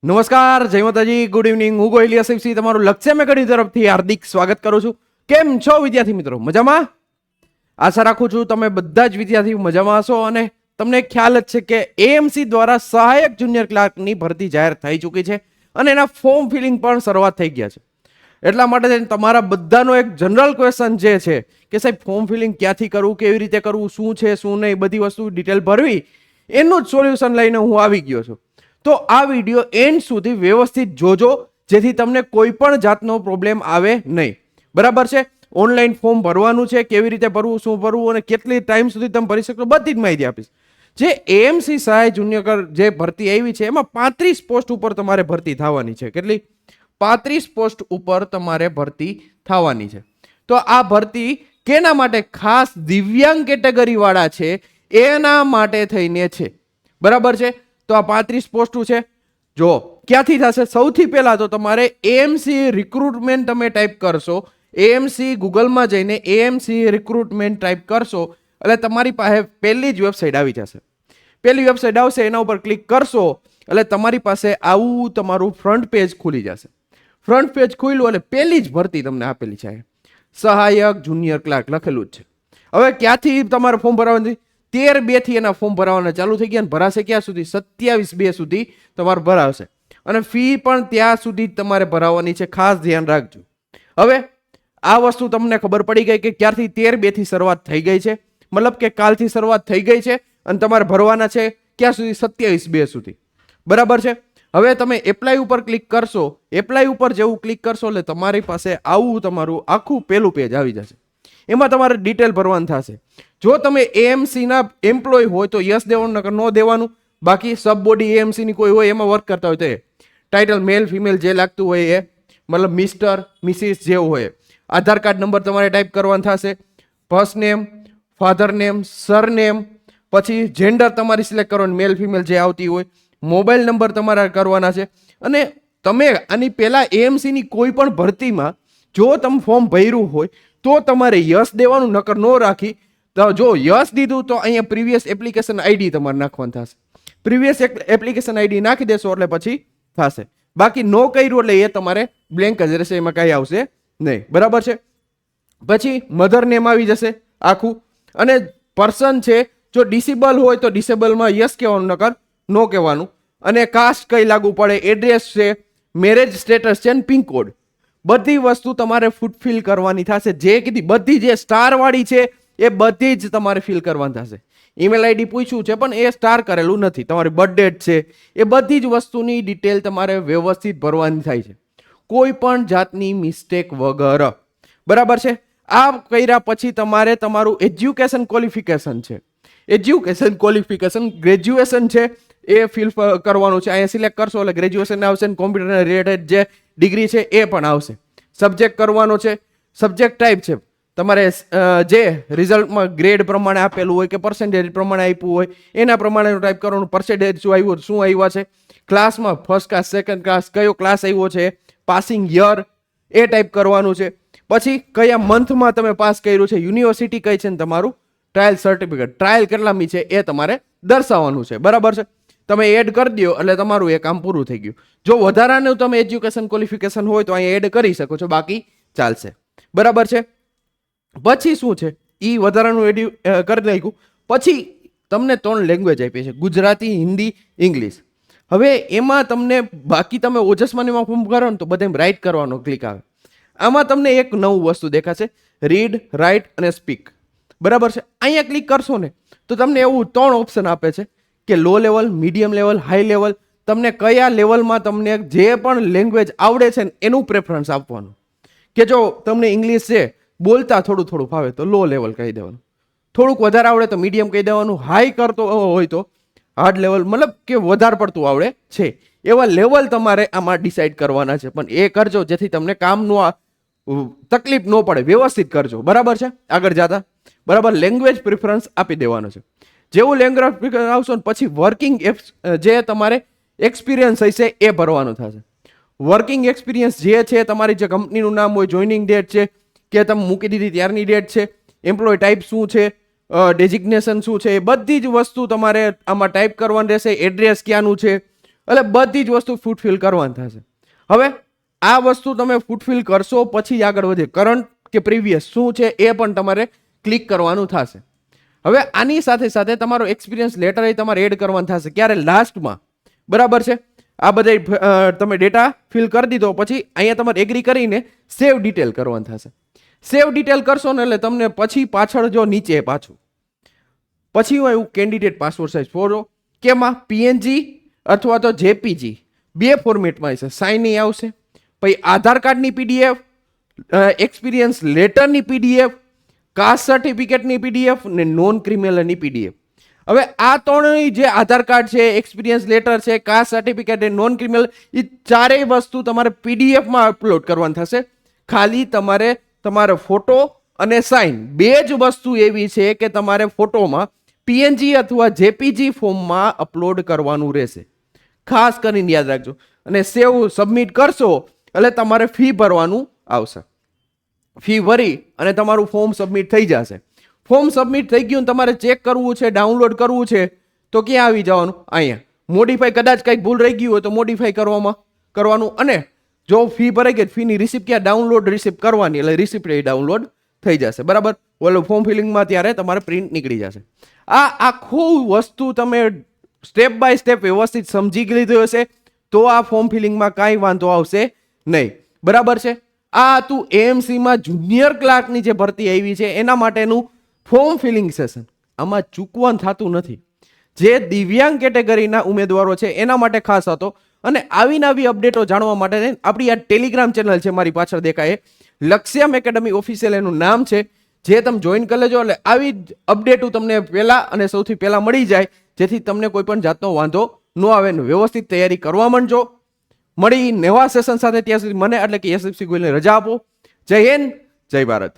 નમસ્કાર, જય માતાજી, ગુડ ઇવનિંગ. હું ગોહિલ એસએફસી તમારું લક્ષ્ય મેઘડી તરફથી હાર્દિક સ્વાગત કરું છું. કેમ છો વિદ્યાર્થી મિત્રો? મજામાં? આશા રાખું છું તમે બધા જ વિદ્યાર્થી મજામાં હશો અને તમને ખ્યાલ જ છે કે એએમસી દ્વારા સહાયક જુનિયર ક્લાર્કની ભરતી જાહેર થઈ ચૂકી છે અને એના ફોર્મ ફિલિંગ પણ શરૂઆત થઈ ગયા છે. એટલા માટે તમારા બધાનો એક જનરલ ક્વેશ્ચન જે છે કે સાહેબ ફોર્મ ફિલિંગ ક્યાંથી કરવું, કેવી રીતે કરવું, શું છે શું નહીં, બધી વસ્તુ ડિટેલ ભરવી, એનું જ સોલ્યુશન લઈને હું આવી ગયો છું. તો આ વિડીયો એન્ડ સુધી વ્યવસ્થિત જોજો જેથી તમને કોઈ પણ જાતનો પ્રોબ્લેમ આવે નહીં. બરાબર છે? ઓનલાઈન ફોર્મ ભરવાનું છે, કેવી રીતે ભરવું, શું ભરવું અને કેટલી ટાઈમ સુધી તમે ભરી શકો, બધી જ માહિતી આપીશ. જે એએમસી સહાય જુનિયર જે ભરતી આવી છે એમાં 35 પોસ્ટ ઉપર તમારે ભરતી થવાની છે. કેટલી? 35 પોસ્ટ ઉપર તમારે ભરતી થવાની છે. તો આ ભરતી કેના માટે? ખાસ દિવ્યાંગ કેટેગરી વાળા છે એના માટે થઈને છે. બરાબર છે? તો આ 35 પોસ્ટો છે. જો ક્યાંથી થશે? સૌથી પહેલા તો તમારે એએમસી રિક્રુટમેન્ટ તમે ટાઈપ કરશો. એએમસી ગૂગલમાં જઈને એએમસી રિક્રુટમેન્ટ ટાઈપ કરશો એટલે તમારી પાસે પહેલી જ વેબસાઇટ આવી જશે. પહેલી વેબસાઇટ આવશે, એના ઉપર ક્લિક કરશો એટલે તમારી પાસે આવું તમારું ફ્રન્ટ પેજ ખુલી જશે. ફ્રન્ટ પેજ ખુલ્યું એટલે પહેલી જ ભરતી તમને આપેલી છે, સહાયક જુનિયર ક્લાર્ક લખેલું જ છે. હવે ક્યાંથી તમારે ફોર્મ ભરવાનું? 13/2 થી એના ફોર્મ ભરવાના ચાલુ થઈ ગયા અને ભરાશે ક્યાં સુધી? 27/2 સુધી તમારે ભરાવશે અને ફી પણ ત્યાં સુધી તમારે ભરાવવાની છે. ખાસ ધ્યાન રાખજો. હવે આ વસ્તુ તમને ખબર પડી ગઈ કે ક્યારથી 13/2 થી શરૂઆત થઈ ગઈ છે, મતલબ કે કાલથી શરૂઆત થઈ ગઈ છે અને તમારે ભરવાના છે ક્યાં સુધી? 27/2 સુધી. બરાબર છે? હવે તમે એપ્લાય ઉપર ક્લિક કરશો. એપ્લાય ઉપર જેવું ક્લિક કરશો એટલે તમારી પાસે આવું તમારું આખું પહેલું પેજ આવી જશે. એમાં તમારે ડિટેલ ભરવાનું થશે. જો તમે એએમસી ના એમ્પ્લોય હોય તો યસ દેવાનું, નકર નો દેવાનું. બાકી સબ બોડી એએમસી ની કોઈ હોય એમાં વર્ક કરતા હોય તો એ ટાઇટલ મેલ ફિમેલ જે લાગતું હોય એ, મતલબ મિસ્ટર મિસિસ જેવું હોય. આધાર કાર્ડ નંબર તમારે ટાઈપ કરવાનો થશે. First name, father name, surname, પછી જેન્ડર તમારી સિલેક્ટ કરવાનું, મેલ ફિમેલ જે આવતી હોય. મોબાઈલ નંબર તમારા કરવાના છે. અને તમે આની પહેલા એએમસી ની કોઈ પણ ભરતીમાં જો તમે ફોર્મ ભર્યું હોય તો તમારે યસ દેવાનું, નકર નો રાખી. તો જો યસ દીધું તો અહીંયા પ્રીવિયસ એપ્લિકેશન આઈડી તમારે નાખવાનું થશે. પ્રીવિયસ એપ્લિકેશન આઈડી નાખી દેશો એટલે પછી થશે. બાકી નો કર્યું એટલે એ તમારે બ્લેન્ક જ રહેશે, એમાં કાંઈ આવશે નહીં. બરાબર છે? પછી મધર નેમ આવી જશે આખું. અને પર્સન છે, જો ડિસેબલ હોય તો ડિસેબલમાં યસ કહેવાનું, નકર નો કહેવાનું. અને કાસ્ટ કઈ લાગુ પડે, એડ્રેસ છે, મેરેજ સ્ટેટસ છે અને પિનકોડ, બધી વસ્તુ તમારે ફૂટફિલ કરવાની થશે. જે કીધી બધી જે સ્ટાર વાળી છે એ બધી જ તમારે ફિલ કરવાની થશે. ઈમેલ આઈડી પૂછ્યું છે પણ એ સ્ટાર કરેલું નથી. તમારી બર્થ ડેટ છે, એ બધી જ વસ્તુની ડિટેલ તમારે વ્યવસ્થિત ભરવાની થાય છે, કોઈ પણ જાતની મિસ્ટેક વગર. બરાબર છે? આ કર્યા પછી તમારે તમારું એજ્યુકેશન ક્વોલિફિકેશન છે. એજ્યુકેશન ક્વોલિફિકેશન ગ્રેજ્યુએશન છે એ ફિલ કરવાનું છે. અહીંયા સિલેક્ટ કરશો એટલે ગ્રેજ્યુએશન આવશે, કોમ્પ્યુટર રિલેટેડ જે ડિગ્રી છે એ પણ આવશે. સબ્જેક્ટ કરવાનો છે. સબ્જેક્ટ ટાઈપ છે તમારે જે રિઝલ્ટમાં ગ્રેડ પ્રમાણે આપેલું હોય કે પર્સન્ટેજ પ્રમાણે આપ્યું હોય એના પ્રમાણેનું ટાઈપ કરવાનું. પર્સન્ટેજ શું આવ્યું, શું આવ્યા છે, ક્લાસમાં ફર્સ્ટ ક્લાસ, સેકન્ડ ક્લાસ, કયો ક્લાસ આવ્યો છે, પાસિંગ યર એ ટાઈપ કરવાનું છે. પછી કયા મંથમાં તમે પાસ કર્યું છે, યુનિવર્સિટી કઈ છે ને તમારું ટ્રાયલ સર્ટિફિકેટ, ટ્રાયલ કેટલામી છે એ તમારે દર્શાવવાનું છે. બરાબર છે? તમે એડ કરી દો એટલે તમારું એ કામ પૂરું થઈ ગયું. જો વધારાનું તમે એજ્યુકેશન ક્વોલિફિકેશન હોય તો અહીંયા એડ કરી શકો છો, બાકી ચાલશે. બરાબર છે? પછી શું છે એ વધારાનું કરી નાખ્યું. પછી તમને 3 લેંગ્વેજ આપી છે, ગુજરાતી, હિન્દી, ઇંગ્લિશ. હવે એમાં તમને બાકી તમે ઓજસમાંમાં ફોર્મ કરો ને તો બધે રાઇટ કરવાનો ક્લિક આવે. આમાં તમને એક નવું વસ્તુ દેખાશે, રીડ, રાઇટ અને સ્પીક. બરાબર છે? અહીંયા ક્લિક કરશો ને તો તમને એવું 3 ઓપ્શન આપે છે કે low level, medium level, high level. તમને કયા લેવલમાં તમને જે પણ લેંગ્વેજ આવડે છે ને એનું પ્રેફરન્સ આપવાનું. કે જો તમને ઇંગ્લિશ છે બોલતા થોડું થોડું ફાવે તો લો લેવલ કહી દેવાનું, થોડુંક વધારે આવડે તો મીડિયમ કહી દેવાનું, હાઈ કરતો હોય તો હાર્ડ લેવલ, મતલબ કે વધારે પડતું આવડે છે એવા લેવલ તમારે આમાં ડિસાઈડ કરવાના છે. પણ એ કરજો જેથી તમને કામનું તકલીફ ન પડે. વ્યવસ્થિત કરજો. બરાબર છે? આગળ જતા બરાબર લેંગ્વેજ પ્રિફરન્સ આપી દેવાનો છે. જેવું લેંગ્વેજ પ્રિફરન્સ આવશો ને પછી વર્કિંગ જે તમારે એક્સપિરિયન્સ હશે એ ભરવાનું થશે. વર્કિંગ એક્સપિરિયન્સ જે છે તમારી જે કંપનીનું નામ હોય, જોઈનિંગ ડેટ છે કે તમે મૂકી દીધી ત્યારની ડેટ છે, એમ્પ્લોય ટાઈપ શું છે, ડેઝિગ્નેશન શું છે, એ બધી જ વસ્તુ તમારે આમાં ટાઈપ કરવાની રહેશે. એડ્રેસ ક્યાંનું છે, એટલે બધી જ વસ્તુ ફૂટફિલ કરવાની થશે. હવે આ વસ્તુ તમે ફૂટફિલ કરશો પછી આગળ વધે કરંટ કે પ્રીવિયસ શું છે એ પણ તમારે ક્લિક કરવાનું થશે. હવે આની સાથે સાથે તમારો એક્સપિરિયન્સ લેટર એ તમારે એડ કરવાનું થશે. ક્યારે? લાસ્ટમાં. બરાબર છે. આ બધા તમે ડેટા ફિલ કરી દીધો પછી અહીંયા તમારે એગ્રી કરીને સેવ ડિટેલ કરવાનું થશે. સેવ ડિટેલ કરશો ને એટલે તમને પછી પાછળ જો નીચે પાછું પછી હું એવું કેન્ડિડેટ પાસપોર્ટ સાઇઝ ફોટો કેમાં પીએનજી અથવા તો જેપીજી બે ફોર્મેટમાં છે. સાઇન આવશે, પછી આધાર કાર્ડની પીડીએફ, એક્સપિરિયન્સ લેટરની પીડીએફ, કાસ્ટ સર્ટિફિકેટની પીડીએફ ને નોન ક્રિમિનલની પીડીએફ. હવે આ ત્રણેય જે આધાર કાર્ડ છે, એક્સપિરિયન્સ લેટર છે, કાસ્ટ સર્ટિફિકેટ અને નોન ક્રિમિનલ એ ચારેય વસ્તુ તમારે પીડીએફમાં અપલોડ કરવાની થશે. ખાલી તમારે તમારો ફોટો અને સાઇન બે જ વસ્તુ એવી છે કે તમારે ફોટોમાં પીએનજી અથવા જેપીજી ફોર્મમાં અપલોડ કરવાનું રહેશે. ખાસ કરીને યાદ રાખજો. અને સેવ સબમિટ કરશો એટલે તમારે ફી ભરવાનું આવશે. ફી ભરી અને તમારું ફોર્મ સબમિટ થઈ જશે. ફોર્મ સબમિટ થઈ ગયું, તમારે ચેક કરવું છે, ડાઉનલોડ કરવું છે તો ક્યાં આવી જવાનું? અહીંયા મોડિફાઈ. કદાચ કંઈક ભૂલ રહી ગયું હોય તો મોડિફાઈ કરવાનું. અને જો ફી ભરાઈ ગઈ ફીની રિસિપ્ટ ક્યાં? ડાઉનલોડ રિસિપ્ટ કરવાની એટલે રિસિપ્ટ એ ડાઉનલોડ થઈ જશે. બરાબર. ઓલો ફોર્મ ફિલિંગમાં ત્યારે તમારે પ્રિન્ટ નીકળી જશે. આ આખું વસ્તુ તમે સ્ટેપ બાય સ્ટેપ વ્યવસ્થિત સમજી લીધું હશે તો આ ફોર્મ ફિલિંગમાં કાંઈ વાંધો આવશે નહીં. બરાબર છે. આ હતું એએમસીમાં જુનિયર ક્લાર્કની જે ભરતી આવી છે એના માટેનું ફોર્મ ફિલિંગ સેશન. આમાં ચૂકવાનું થતું નથી. જે દિવ્યાંગ કેટેગરીના ઉમેદવારો છે એના માટે ખાસ હતો. અને આવી નવી અપડેટો જાણવા માટે આપણી આ ટેલિગ્રામ ચેનલ છે મારી પાછળ દેખાય લક્ષ્યમ એકેડમી ઓફિશિયલ એનું નામ છે, જે તમે જોઈન કરી લેજો એટલે આવી જ અપડેટો તમને પહેલા અને સૌથી પહેલા મળી જાય, જેથી તમને કોઈ પણ જાતનો વાંધો ન આવે. વ્યવસ્થિત તૈયારી કરવા માંડજો. મળી નવા સેશન સાથે. ત્યાં સુધી મને એટલે કે યશસ્વી ગોયલને રજા આપો. જય હિન્દ, જય ભારત.